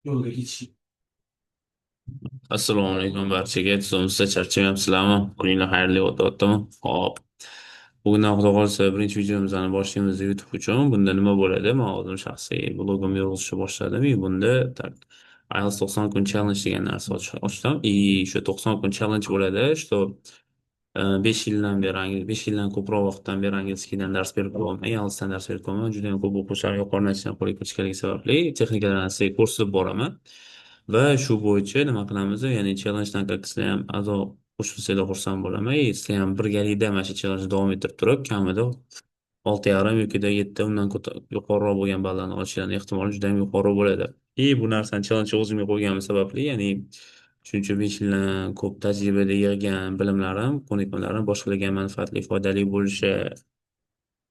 yo'lga ketish. Assalomu alaykum barchaga. Tuzimizda charchamayapsizlarmi? Kuninglar xayrli o'tyaptimi? Hop. Bugundan Xudo xohlasa birinchi videomizni boshlaymiz YouTube uchun. Bunda nima bo'ladi? Men o'zim shaxsiy blogimni yozishni boshladim. Bunda tak IELTS 90 kun challenge degan narsa ochdim. Shu 90 kun challenge bo'ladi. Что 5 yildan beri, 5 yildan ko'proq vaqtdan beri ingliz tilidan dars berib qo'yapman. IELTSdan dars berib qo'yaman. Juda ham ko'p o'quvchilar yuqori natijadan qo'lga kiritganligi sababli texnikalarni sizga ko'rsatib boraman. Va shu bo'yicha nima qilamiz? Ya'ni challengedan как sizlar ham a'zo qo'shilsanglar xursand bo'laman. Sizlar ham birgalikda mana shu challenge davom ettirib turib, kamida 6,5 yokida 7 undan yuqoriroq bo'lgan ballarni olishlarni ehtimoli juda ham yuqori bo'ladi. Bu narsani challenge o'zimga qo'yganim sababli, ya'ni shuncha 5 yildan ko'p tajribada yig'gan bilimlarim, ko'nikmalarim boshqalarga manfaatli, foydali bo'lishi,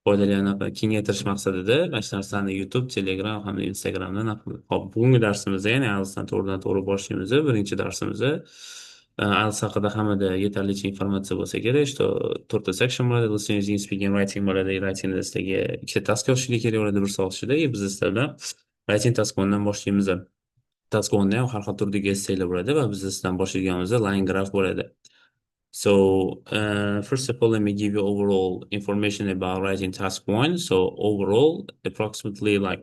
foydalarni kengaytirish maqsadida mana shu narsani YouTube, Telegram hamda Instagramdan hop, bugungi darsimizda ya'ni IELTSdan to'g'ridan to'g'ri boshlaymiz. Birinchi darsimizda IELTS haqida hammada yetarlicha informatsiya bo'lsa kerak. Что to'rtta section bo'ladi: listening, speaking, writing bo'ladi. Writingda sizlarga ikkita task yozishlik kerak bo'ladi bir soat ichida. Biz sizlar bilan writing task 1dan boshlaymiz. Task 1da ham har xil turdagi essaylar bo'ladi va biz sizdan boshlayotganimizda line graph bo'ladi. So, first of all, let me give you overall information about writing task one. So, overall, approximately like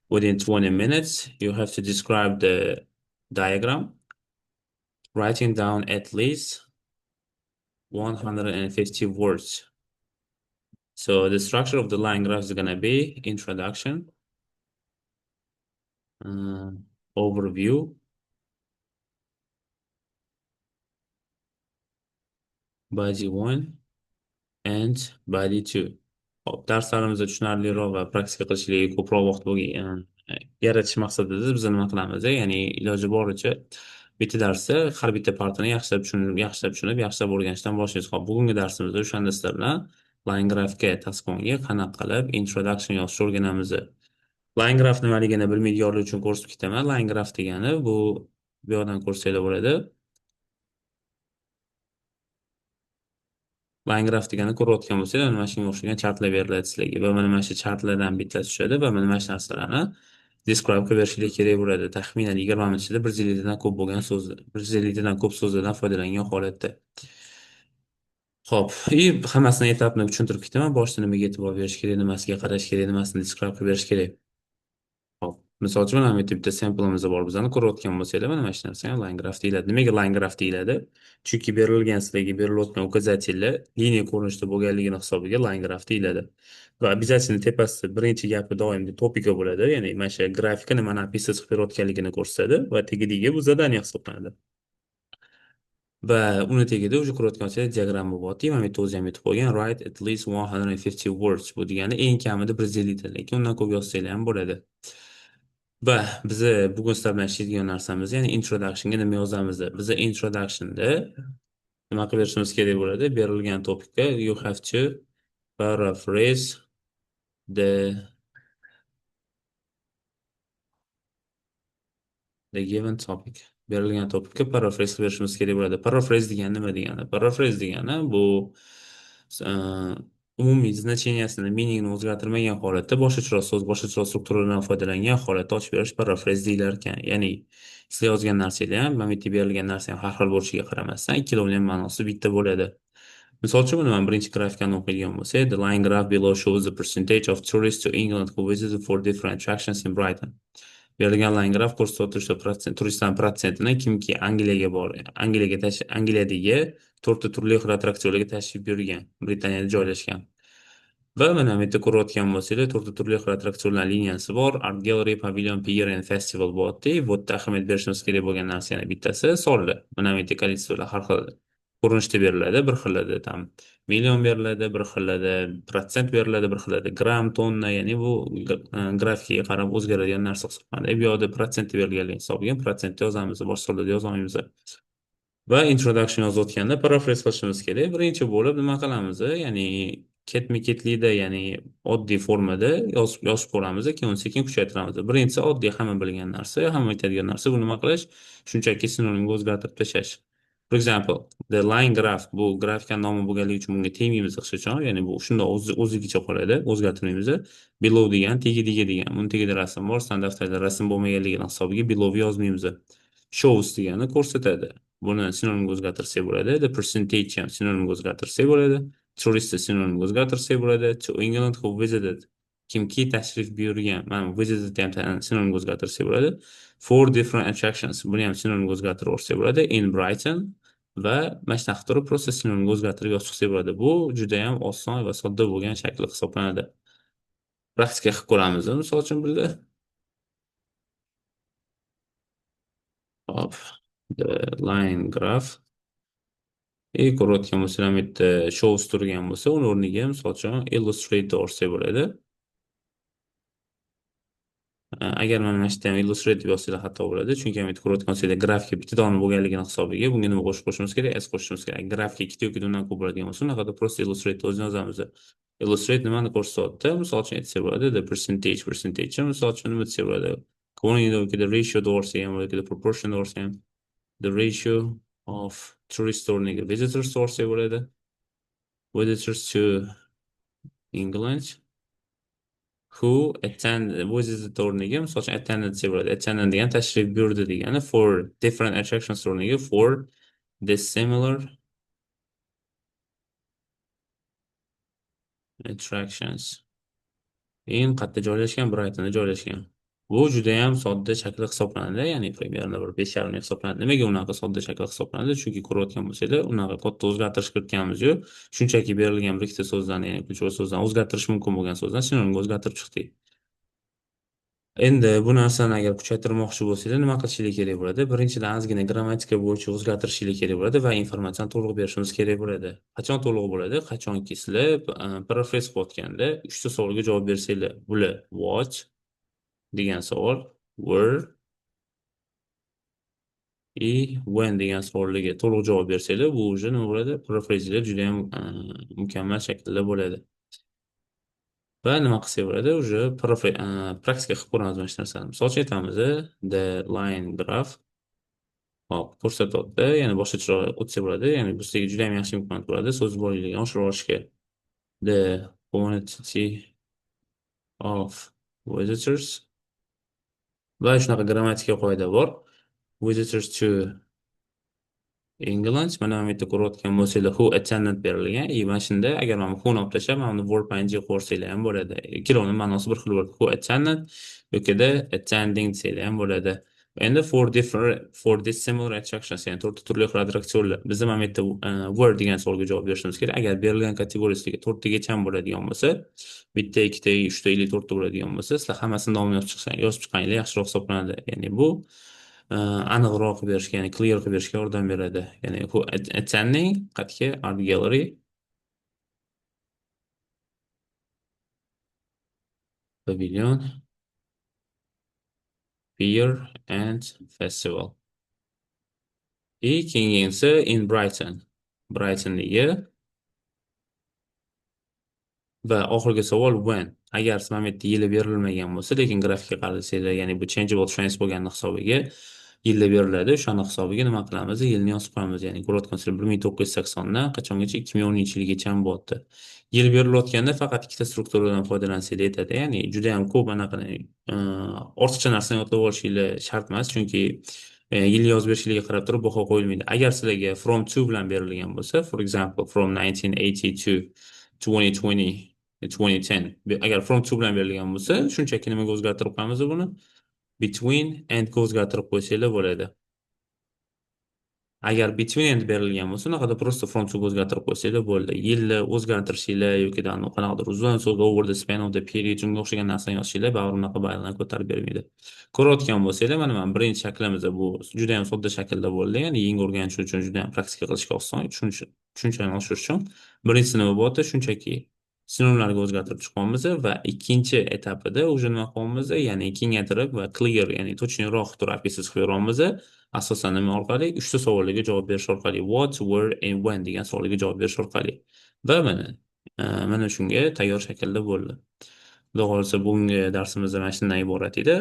within 20 minutes, you have to describe the diagram, writing down at least 150 words. So, the structure of the line graph is going to be introduction, overview, body one, and body two. Hop, darslarimizda tushunarliroq va praktика qilishligi ko'proq vaqt bo'lgan yaratish maqsadida biz nima qilamiz? Ya'ni iloji boricha bitta darsda har bitta partini yaxshilab o'rganishdan boshlaymiz. Hop, bugungi darsimizda o'shanda sizlar bilan line graphga, taskonga qanaqa qilib introduction yozishni o'rganamiz. Line graph nimaligini bilmaydiganlar uchun ko'rsatib ketaman. Line graph degani bu yoqdan ko'rsanglar bo'ladi. Line graph degani ko'rayotgan bo'lsangiz, mana shunga o'xshagan chartlar beriladi sizlarga va mana shu chartlardan bittasi tushadi va mana shu narsalarni describe qilib berishlik kerak bo'ladi. Taxminan 20 minut ichida 150 dan ko'p bo'lgan so'zlar, 150 dan ko'p so'zlardan foydalangan holatda. Xo'p, hammasini etapni tushuntirib ketaman. Boshida nimaga e'tibor berish kerak, nimasiga qarash kerak, nimasini describe qilib berish kerak. Hop, misol uchun mana bu bitta sample'imiz bor. Bizani ko'rayotgan bo'lsanglar, mana shu narsa line graph deyiladi. Nimaga line graph deyiladi? Chunki berilgan sizlarga berilayotgan uказательlar liniya ko'rinishda bo'lganligini hisobiga line graph deyiladi. Va обязательно tepasida birinchi gapi doimgi topika bo'ladi. Ya'ni mana shu grafika nimani описывать qilib berayotganligini ko'rsatadi va tagidagi bu zadание hisoblanadi. Va uni tagida o'sha ko'rayotgan bo'lsangiz diagramma bo'lyapti. Mana bu yerda o'zi ham yetib qo'ygan write at least 150 words. Bu degani eng kamida 150 ta, lekin undan ko'p yozsanglar ham bo'ladi. Va biza bugun sizlar bilan ishlaydigan narsamiz, ya'ni introductionga nima yozamiz? Biza introductionda nima qilib berishimiz kerak bo'ladi? Berilgan topikka you have to paraphrase the given topic. Berilgan topikka paraphrase qilib berishimiz kerak bo'ladi. Paraphrase degani nima degani? Paraphrase degani bu umumiy значениясini, meaningni o'zgartirmagan holatda boshqacharoq so'z, boshqacharoq strukturalardan foydalangan holatda ochib berish paraphrase deyilar ekan. Ya'ni sizlar yozgan narsanglar ham, mana bu yerda berilgan narsa ham har xil bo'lishiga qaramasdan, ikkolovini ham ma'nosi bitta bo'ladi. Misol uchun, mana birinchi grafikani o'qiydigan bo'lsak, the line graph below shows the percentage of tourists to England who visited for different attractions in Brighton. Berilgan line graf ko'rsatuvchi turistlar protsentini kimki Angliyadagi to'rtta turli xil attraksionlarga tashrif buyurgan, Britaniyada joylashgan. Va mana bu yerda ko'rayotgan bo'lsanglar, to'rtta turli xil attraksionlar liniyasi bor. Art Gallery, Pavilion, Pier and Festival bo'lyapti. Bu yerda ahamiyat berishimiz kerak bo'lgan narsa yana bittasi sonlar. Mana bu yerda kolleksiyalar har xil ko'rinishda beriladi. Bir xillada tam million beriladi, bir xillada protsent beriladi, bir xillada gram, tonna, ya'ni bu grafikaga qarab o'zgaradigan narsa hisoblanadi. Bu yoqda protsent berilganligi hisobiga protsentda yozamiz, boshqa so'zlarda yozolmaymiz. Va introduction yozayotganda paraphrase qilishimiz kerak. Birinchi bo'lib nima qilamiz? Ya'ni ketma-ketlikda, ya'ni oddiy formada yozib ko'ramiz, keyin sekin kuchaytiramiz. Birinchisi oddiy hamma bilgan narsa, hamma aytadigan narsa, bu nima qilish? Shunchaki sinonimga o'zgartirib tashlash. For example, the line graph bu grafika nomi bo'lganligi uchun bunga tegmaymiz hech qachon. Ya'ni bu shunda o'zigicha qoladi, o'zgartirmaymiz. Below degan, tegi degan. Buni tagida rasm bor, standartda rasm bo'lmaganligini hisobiga below yozmaymiz. Shows degani ko'rsatadi. Buni sinonimga o'zgartirsak bo'ladi. The percentage ham sinonimga o'zgartirsak bo'ladi. Tourist sinonimga o'zgartirsak bo'ladi. To England who visited. Kimki tashrif buyurgan. Mana visited ham sinonimga o'zgartirsak bo'ladi. Four different attractions. Buni ham sinonimga o'zgartirib yuborsak bo'ladi. In Brighton va mana shunaqa turib prosta sinonimga o'zgartirib yozib chiqsak bo'ladi. Bu juda ham oson va sodda bo'lgan shakl hisoblanadi. Praktika qilib ko'ramiz, misol uchun bizda. Hop, the line graph. Ko'rayotgan bo'lsalar, bu yerda shows turgan bo'lsa, uni o'rniga misol uchun Illustrator olsak bo'ladi. Agar mana shu yerda ham Illustrator yozsanglar xato bo'ladi, chunki men ko'rayotgan bo'lsanglar grafika bitta dona bo'lganligini hisobiga bunga nima qo'shishimiz kerak? S qo'shishimiz kerak. Grafika ikkita yoki undan ko'p bo'ladigan bo'lsa, unaqada prosta Illustrator o'zini yozamiz. Illustrate nimani ko'rsatyapti? Misol uchun aytsak bo'ladi, the percentage misol uchun nima desak bo'ladi? Quantity yoki the ratio to'g'risida ham yoki the proportion to'g'risida ham the ratio of tourist o'rniga visitors to'g'risida bo'ladi. Visitors to England who attend visited o'rniga misol uchun attended desa bo'ladi. Attended degan tashrif buyurdi degani, for different attractions o'rniga for dissimilar attractions in qayerda joylashgan? Brightonda joylashgan. Bu juda ham sodda shakl hisoblanadi, ya'ni примерно bir 5,5 hisoblanadi. Nimaga unaqa sodda shakl hisoblanadi? Chunki ko'rayotgan bo'lsanglar, unaqa katta o'zgartirish kiritganimiz yo'q. Shunchaki berilgan bir ikkita so'zdan, ya'ni ключевой so'zdan o'zgartirish mumkin bo'lgan so'zdan sinonimga o'zgartirib chiqdik. Endi bu narsani agar kuchaytirmoqchi bo'lsanglar, nima qilishingiz kerak bo'ladi? Birinchidan ozgina grammatika bo'yicha o'zgartirishingiz kerak bo'ladi va informatsiyani to'liq berishimiz kerak bo'ladi. Qachon to'liq bo'ladi? Qachonki sizlar paraphrase qilayotganda 3 ta savolga javob bersanglar. Bular what degan savol, were when degan savollarga to'liq javob bersanglar, bu уже nima bo'ladi? Paraphrasinglar juda ham mukammal shaklda bo'ladi. Va nima qilsak bo'ladi? Уже praktika qilib ko'ramiz mana shu narsani. Misol uchun aytamiz, the line graph hop ko'rsatyapti, ya'ni boshqacharoq o'tsa bo'ladi. Ya'ni bu sizga juda ham yaxshi imkoniyat bo'ladi so'z boyligini oshirib olishga. The quantity of visitors va shunaqa grammatika qoida bor. Visitors to England, mana bu yerda ko'rayotgan bo'lsanglar, who attended berilgan. Mana shunda agar mana who ni olib tashlab, mana buni verb ing qo'shsanglar ham bo'ladi. Ikkovining ma'nosi bir xil bo'ladi. Who attended yoki attending desanglar ham bo'ladi. Endi for dissimilar attractions, ya'ni to'rtta turli xil attraksionlar. Bizda mana bu yerda were degan savolga javob berishimiz kerak. Agar berilgan kategoriyasiga to'rttagacha ham bo'ladigan bo'lsa, bitta, ikkita, uchta, yoki to'rtta bo'ladigan bo'lsa, sizlar hammasini nomini yozib chiqqaninglar yaxshiroq hisoblanadi. Ya'ni bu aniqroq berishga, ya'ni clear qilib berishga yordam beradi. Ya'ni who attending qayerga? Art gallery, pavilion, pier and festival. Keyingi in Brighton. Brighton'dagi va oxirgi savol when. Agar siz mana bu yerda yili berilmagan bo'lsa, lekin grafika qarasanglar, ya'ni bu changeable tense bo'lgani hisobiga yilda beriladi. O'shani hisobiga nima qilamiz? Yilni yozib qo'yamiz. Ya'ni ko'rayotgansizlar 1980 dan qachongacha 2010-yilgacha ham bo'lyapti. Yil berilayotganda faqat ikkita strukturadan foydalansanglar yetadi. Ya'ni juda ham ko'p anaqa ortiqcha narsani yodlab olishingiz shart emas, chunki yil yozib berishingizni qarab turib baho qo'yilmaydi. Agar sizlarga from to bilan berilgan bo'lsa, for example, from 1980 to 2020 2010. Agar from to bilan berilgan bo'lsa, shunchaki nimaga o'zgartirib qo'yamiz buni? Between andga o'zgartirib qo'ysanglar bo'ladi. Agar between and berilgan bo'lsa, unaqada prosta from to o'zgartirib qo'ysanglar bo'ldi. Yilni o'zgartirishinglar yoki qanaqadir uzun so'z over the span of the period shunga o'xshagan narsani yozishinglar baribir unaqa bayonlarni ko'tarib bermaydi. Ko'rayotgan bo'lsanglar, mana birinchi shaklimizda bu juda ham sodda shaklda bo'ldi. Ya'ni yangi o'rganish uchun juda ham praktika qilishga oson, tushunchani oshirish uchun. Birinchisi nima bo'ldi? Shunchaki sinonimlarga o'zgartirib chiqamiz va ikkinchi etapida уже nima qilamiz? Ya'ni kengaytirib va clear, ya'ni точныйroq turib apisiz qilib beramiz. Asosan nima orqali? 3 ta savollarga javob berish orqali. What, where and when degan savollarga javob berish orqali. Va mana shunga tayyor shaklda bo'ldi. Xudo xolisa bugungi darsimiz mana shundan iborat edi.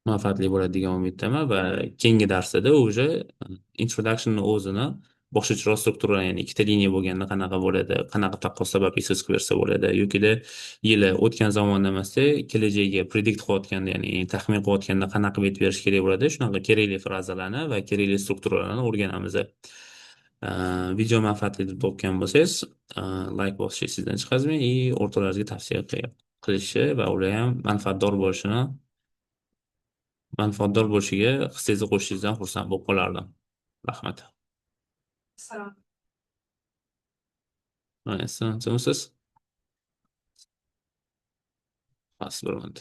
manfaatli bo'ladi degan umiddaman va keyingi darsda уже introductionni o'zini boshqacharoq struktura, ya'ni ikkita liniya bo'lganda qanaqa bo'ladi, qanaqa taqqos sababli siz qilib bersa bo'ladi yokida yili o'tgan zamonda emasda kelajagiga predikt qilayotganda, ya'ni taxmin qilayotganda qanaqa bitib berish kerak bo'ladi, shunaqa kerakli frazalarni va kerakli strukturalarni o'rganamiz. Video manfaatli deb topgan bo'lsangiz, layk bosishni sizdan chiqazmang и o'rtoqlaringizga tavsiya qilishi va ular ham manfaatdor bo'lishiga hissangizni qo'shishingizdan xursand bo'lib qolardim. Rahmat. Assalomu alaykum. Xavfsiz bo'ling.